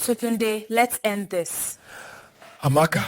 So Tunde, let's end this. Amaka,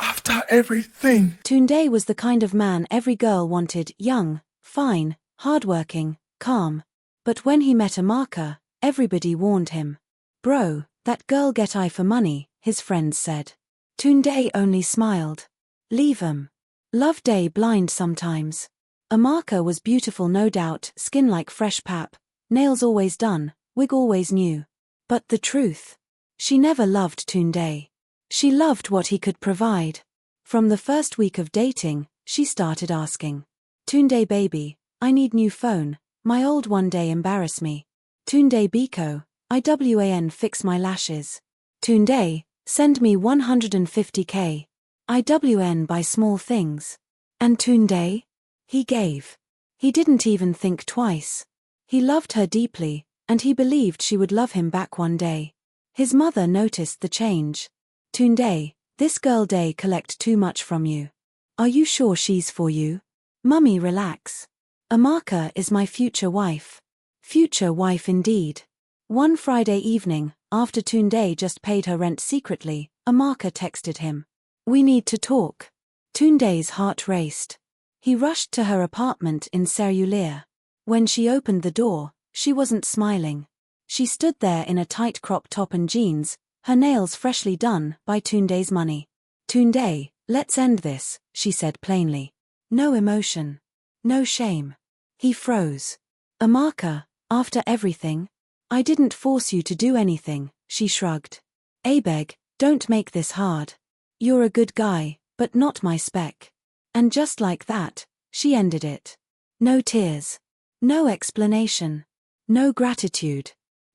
after everything. Tunde was the kind of man every girl wanted: young, fine, hardworking, calm. But when he met Amaka, everybody warned him. Bro, that girl get eye for money, his friends said. Tunde only smiled. Leave 'em. Love day blind sometimes. Amaka was beautiful no doubt, skin like fresh pap, nails always done, wig always new. But the truth? She never loved Tunde. She loved what he could provide. From the first week of dating, she started asking. Tunde baby, I need new phone, my old one day embarrass me. Tunde Biko, IWAN fix my lashes. Tunde, send me 150k. IWN buy small things. And Tunde? He gave. He didn't even think twice. He loved her deeply, and he believed she would love him back one day. His mother noticed the change. Tunde, this girl day collect too much from you. Are you sure she's for you? Mummy, relax. Amaka is my future wife. Future wife indeed. One Friday evening, after Tunde just paid her rent secretly, Amaka texted him. We need to talk. Tunde's heart raced. He rushed to her apartment in Cerulean. When she opened the door, she wasn't smiling. She stood there in a tight crop top and jeans, her nails freshly done by Tunde's money. Tunde, let's end this, she said plainly. No emotion. No shame. He froze. Amaka, after everything? I didn't force you to do anything, she shrugged. Abeg, don't make this hard. You're a good guy, but not my spec. And just like that, she ended it. No tears. No explanation. No gratitude.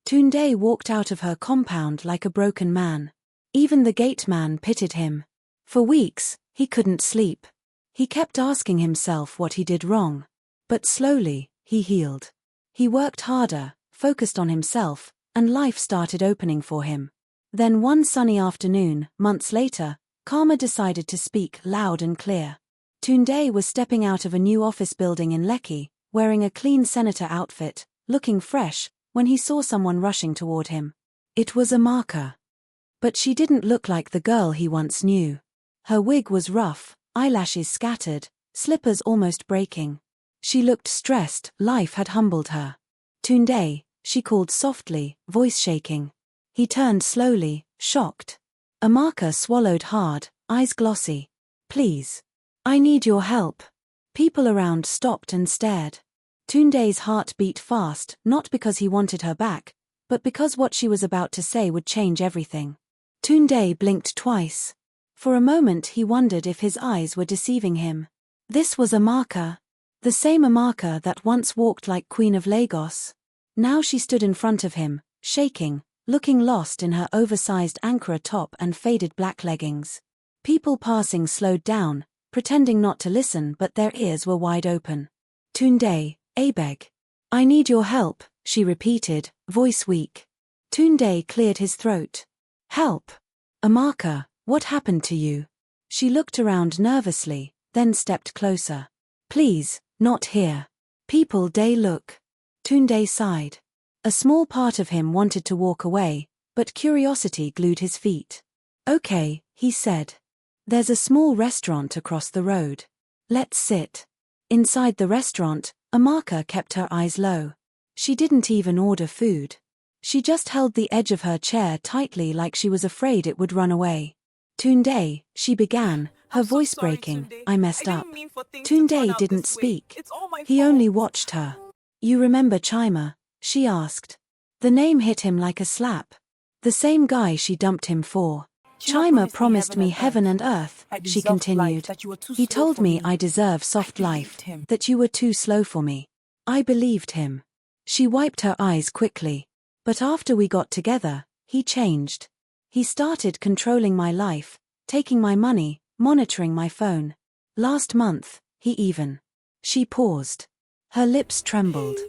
Tunde walked out of her compound like a broken man. Even the gate man pitied him. For weeks, he couldn't sleep. He kept asking himself what he did wrong. But slowly, he healed. He worked harder, focused on himself, and life started opening for him. Then one sunny afternoon, months later, Karma decided to speak loud and clear. Tunde was stepping out of a new office building in Lekki, wearing a clean senator outfit, looking fresh, when he saw someone rushing toward him. It was Amaka. But she didn't look like the girl he once knew. Her wig was rough, eyelashes scattered, slippers almost breaking. She looked stressed, life had humbled her. Tunde, she called softly, voice shaking. He turned slowly, shocked. Amaka swallowed hard, eyes glossy. Please. I need your help. People around stopped and stared. Tunde's heart beat fast, not because he wanted her back, but because what she was about to say would change everything. Tunde blinked twice. For a moment he wondered if his eyes were deceiving him. This was Amaka. The same Amaka that once walked like Queen of Lagos. Now she stood in front of him, shaking, looking lost in her oversized Ankara top and faded black leggings. People passing slowed down, pretending not to listen, but their ears were wide open. Tunde, Abeg. I need your help, she repeated, voice weak. Tunde cleared his throat. Help. Amaka, what happened to you? She looked around nervously, then stepped closer. Please, not here. People day look. Tunde sighed. A small part of him wanted to walk away, but curiosity glued his feet. Okay, he said. There's a small restaurant across the road. Let's sit. Inside the restaurant, Amaka kept her eyes low. She didn't even order food. She just held the edge of her chair tightly like she was afraid it would run away. Tunde, she began, her voice breaking, I messed up. Tunde didn't speak. He only watched her. You remember Chima? She asked. The name hit him like a slap. The same guy she dumped him for. Chima promised me heaven and earth, she continued. He told me I deserve soft life, that you were too slow for me. I believed him. She wiped her eyes quickly. But after we got together, he changed. He started controlling my life, taking my money, monitoring my phone. Last month, he even. She paused. Her lips trembled.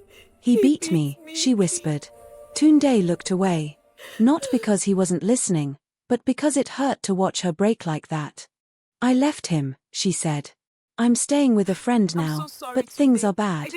He beat me, she whispered. Tunde looked away. Not because he wasn't listening, but because it hurt to watch her break like that. I left him, she said. I'm staying with a friend now, but things are bad.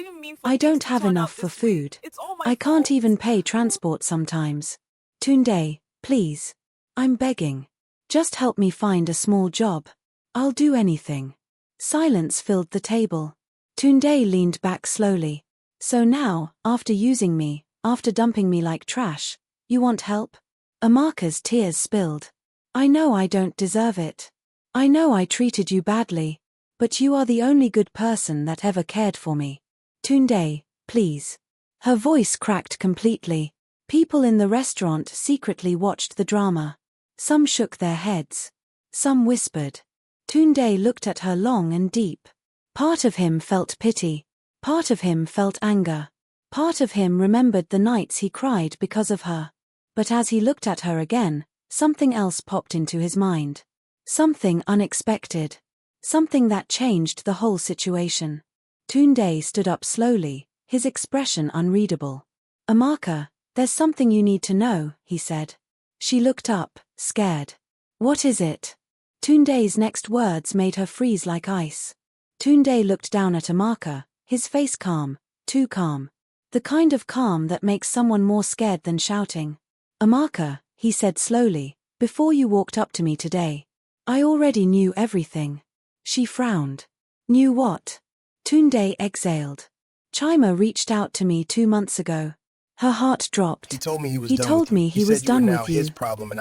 I don't have enough for food. I can't even pay transport sometimes. Tunde, please. I'm begging. Just help me find a small job. I'll do anything. Silence filled the table. Tunde leaned back slowly. So now, after using me, after dumping me like trash, you want help? Amaka's tears spilled. I know I don't deserve it. I know I treated you badly. But you are the only good person that ever cared for me. Tunde, please. Her voice cracked completely. People in the restaurant secretly watched the drama. Some shook their heads. Some whispered. Tunde looked at her long and deep. Part of him felt pity. Part of him felt anger. Part of him remembered the nights he cried because of her. But as he looked at her again, something else popped into his mind. Something unexpected. Something that changed the whole situation. Tunde stood up slowly, his expression unreadable. Amaka, there's something you need to know, he said. She looked up, scared. What is it? Tunde's next words made her freeze like ice. Tunde looked down at Amaka, his face calm, too calm. The kind of calm that makes someone more scared than shouting. Amaka, he said slowly, before you walked up to me today, I already knew everything. She frowned. Knew what? Tunde exhaled. Chima reached out to me 2 months ago. Her heart dropped. He told me he was He done told with you. me he was done with you.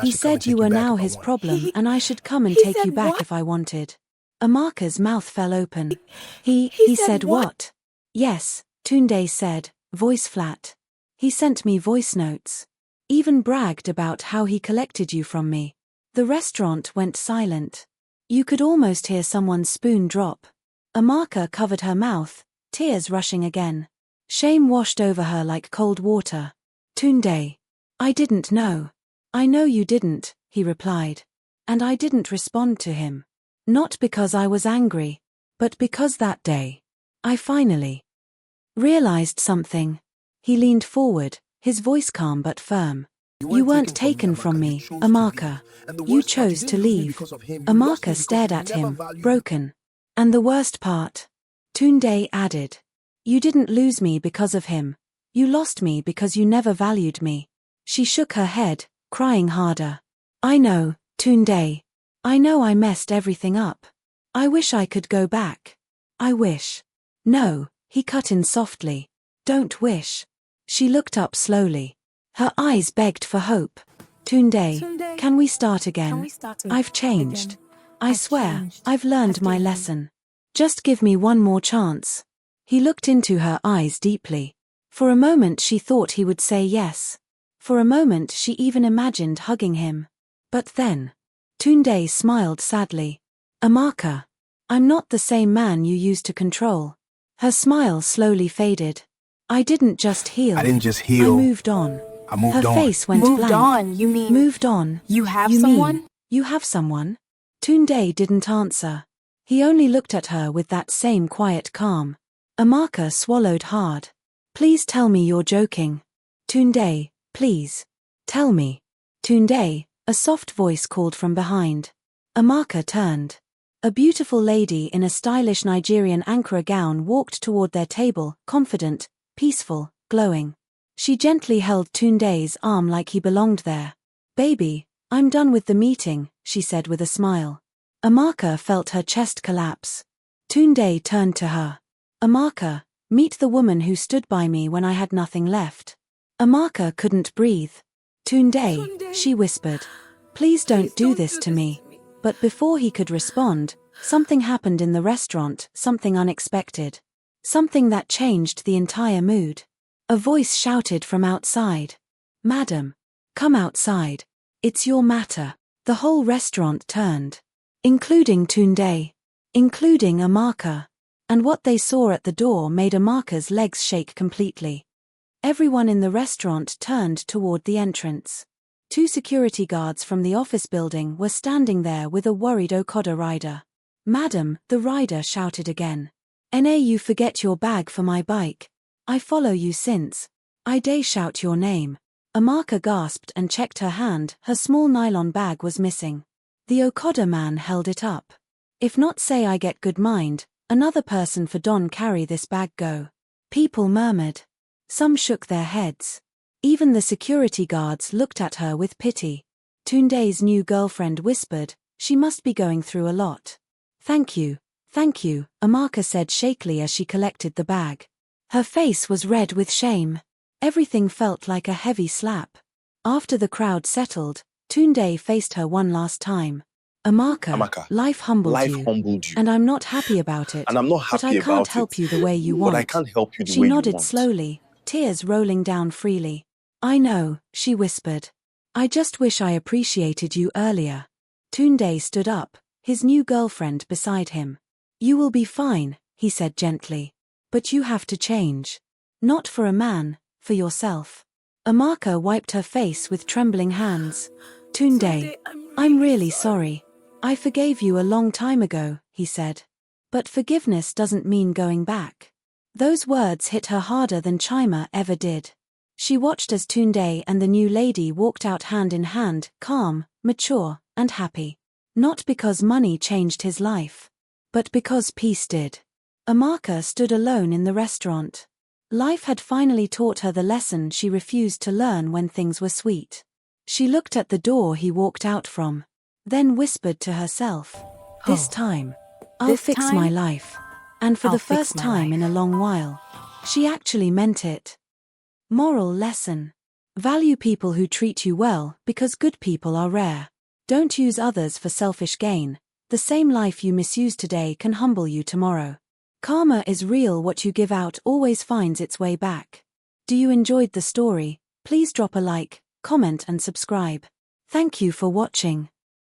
He said you were now his problem and I should come and take you back if I wanted. Amaka's mouth fell open. He said what? Yes, Tunde said, voice flat. He sent me voice notes. Even bragged about how he collected you from me. The restaurant went silent. You could almost hear someone's spoon drop. Amaka covered her mouth, tears rushing again. Shame washed over her like cold water. Tunde. I didn't know. I know you didn't, he replied. And I didn't respond to him. Not because I was angry, but because that day, I finally realized something. He leaned forward, his voice calm but firm. You weren't taken from me, Amaka. You chose to leave. Amaka stared at him, broken. And the worst part? Tunde added. You didn't lose me because of him. You lost me because you never valued me. She shook her head, crying harder. I know, Tunde. I know I messed everything up. I wish I could go back. I wish. No, he cut in softly. Don't wish. She looked up slowly. Her eyes begged for hope. Tunde, can we start again? I've changed. I swear, I've learned my lesson. Just give me one more chance. He looked into her eyes deeply. For a moment she thought he would say yes. For a moment she even imagined hugging him. But then, Tunde smiled sadly. Amaka, I'm not the same man you used to control. Her smile slowly faded. I didn't just heal. I didn't just heal. I moved on. I moved Her on. face went Moved blank. on, you mean? Moved on. You have You someone? mean, you have someone? Tunde didn't answer. He only looked at her with that same quiet calm. Amaka swallowed hard. Please tell me you're joking. Tunde, please. Tell me. Tunde, a soft voice called from behind. Amaka turned. A beautiful lady in a stylish Nigerian Ankara gown walked toward their table, confident, peaceful, glowing. She gently held Tunde's arm like he belonged there. Baby, I'm done with the meeting, she said with a smile. Amaka felt her chest collapse. Tunde turned to her. Amaka, meet the woman who stood by me when I had nothing left. Amaka couldn't breathe. Tunde, she whispered. Please don't do this to me. But before he could respond, something happened in the restaurant, something unexpected. Something that changed the entire mood. A voice shouted from outside. Madam, come outside. It's your matter. The whole restaurant turned. Including Tunde. Including Amaka. And what they saw at the door made Amaka's legs shake completely. Everyone in the restaurant turned toward the entrance. 2 security guards from the office building were standing there with a worried Okada rider. Madam, the rider shouted again. You forget your bag for my bike. I follow you since. I day shout your name. Amaka gasped and checked her hand, her small nylon bag was missing. The Okada man held it up. If not say I get good mind, another person for Don carry this bag go. People murmured. Some shook their heads. Even the security guards looked at her with pity. Tunde's new girlfriend whispered, "She must be going through a lot." Thank you, Amaka said shakily as she collected the bag. Her face was red with shame. Everything felt like a heavy slap. After the crowd settled, Tunde faced her one last time. Amaka, life humbled you, and I'm not happy about it. And I'm not happy but I about can't it. help you the way you want. But I can't help you the way She you nodded want. slowly, tears rolling down freely. I know, she whispered. I just wish I appreciated you earlier. Tunde stood up, his new girlfriend beside him. You will be fine, he said gently. But you have to change. Not for a man, for yourself. Amaka wiped her face with trembling hands. Tunde, I'm really sorry. I forgave you a long time ago, he said. But forgiveness doesn't mean going back. Those words hit her harder than Chima ever did. She watched as Tunde and the new lady walked out hand in hand, calm, mature, and happy. Not because money changed his life, but because peace did. Amaka stood alone in the restaurant. Life had finally taught her the lesson she refused to learn when things were sweet. She looked at the door he walked out from, then whispered to herself, This time, I'll fix my life. And for the first time in a long while, she actually meant it. Moral lesson. Value people who treat you well because good people are rare. Don't use others for selfish gain. The same life you misuse today can humble you tomorrow. Karma is real. What you give out always finds its way back. Do you enjoyed the story? Please drop a like, comment and subscribe. Thank you for watching.